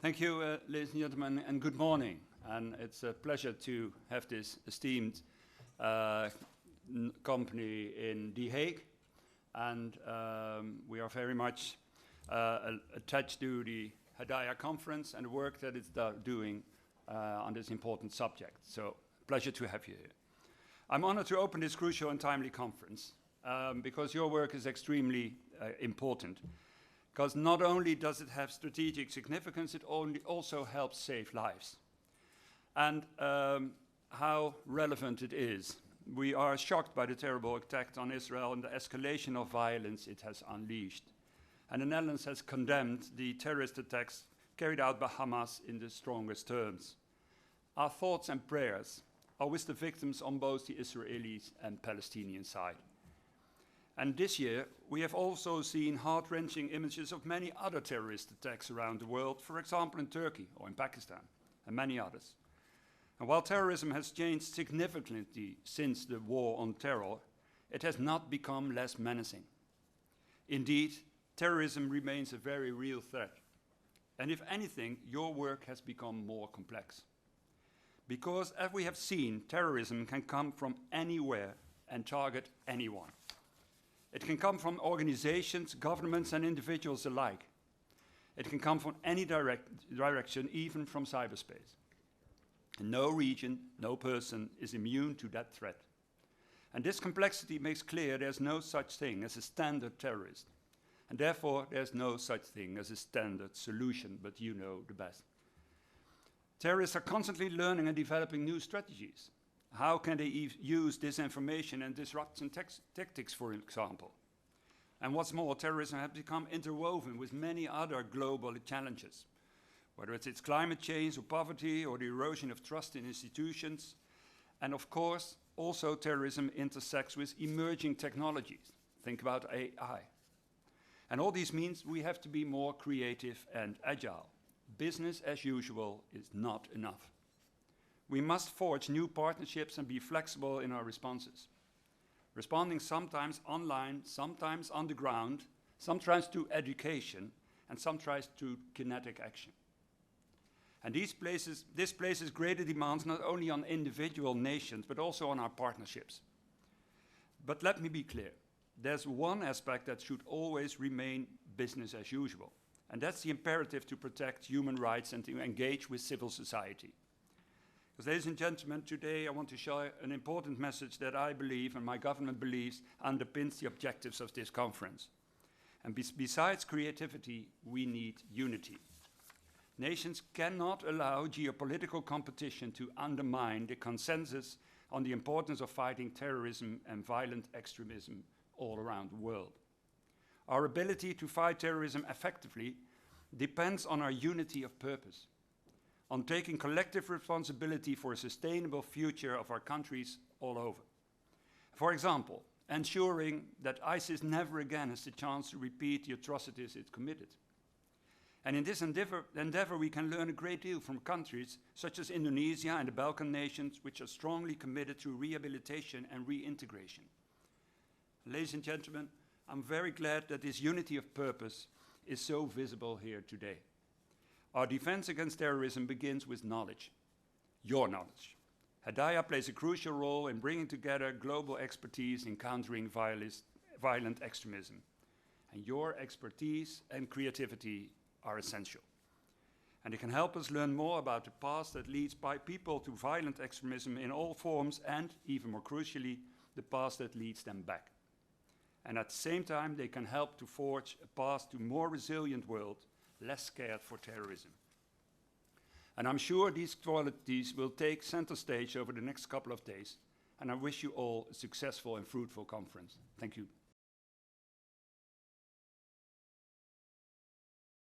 Thank you, ladies and gentlemen, and good morning. And it's a pleasure to have this esteemed company in The Hague. And we are very much attached to the Hedayah conference and the work that it's doing on this important subject. So, pleasure to have you here. I'm honored to open this crucial and timely conference because your work is extremely important. Because not only does it have strategic significance, it also helps save lives. And how relevant it is. We are shocked by the terrible attack on Israel and the escalation of violence it has unleashed. And the Netherlands has condemned the terrorist attacks carried out by Hamas in the strongest terms. Our thoughts and prayers are with the victims on both the Israelis and Palestinian side. And this year, we have also seen heart-wrenching images of many other terrorist attacks around the world, for example in Turkey or in Pakistan, and many others. And while terrorism has changed significantly since the war on terror, it has not become less menacing. Indeed, terrorism remains a very real threat. And if anything, your work has become more complex. Because, as we have seen, terrorism can come from anywhere and target anyone. It can come from organizations, governments, and individuals alike. It can come from any direction, even from cyberspace. And no region, no person is immune to that threat. And this complexity makes clear there's no such thing as a standard terrorist. And therefore, there's no such thing as a standard solution, but you know the best. Terrorists are constantly learning and developing new strategies. How can they use disinformation and disruption tactics, for example? And what's more, terrorism has become interwoven with many other global challenges, whether it's climate change or poverty or the erosion of trust in institutions. And of course, also terrorism intersects with emerging technologies. Think about AI. And all this means we have to be more creative and agile. Business as usual is not enough. We must forge new partnerships and be flexible in our responses. Responding sometimes online, sometimes on the ground, sometimes to education, and sometimes to kinetic action. And this places greater demands not only on individual nations, but also on our partnerships. But let me be clear. There's one aspect that should always remain business as usual, and that's the imperative to protect human rights and to engage with civil society. Because, ladies and gentlemen, today I want to share an important message that I believe and my government believes underpins the objectives of this conference. And besides creativity, we need unity. Nations cannot allow geopolitical competition to undermine the consensus on the importance of fighting terrorism and violent extremism all around the world. Our ability to fight terrorism effectively depends on our unity of purpose, on taking collective responsibility for a sustainable future of our countries all over. For example, ensuring that ISIS never again has the chance to repeat the atrocities it committed. And in this endeavor, we can learn a great deal from countries such as Indonesia and the Balkan nations, which are strongly committed to rehabilitation and reintegration. Ladies and gentlemen, I'm very glad that this unity of purpose is so visible here today. Our defense against terrorism begins with knowledge, your knowledge. Hedayah plays a crucial role in bringing together global expertise in countering violent extremism. And your expertise and creativity are essential. And it can help us learn more about the past that leads by people to violent extremism in all forms and, even more crucially, the past that leads them back. And at the same time, they can help to forge a path to a more resilient world, less scared for terrorism. And I'm sure these qualities will take center stage over the next couple of days. And I wish you all a successful and fruitful conference. Thank you.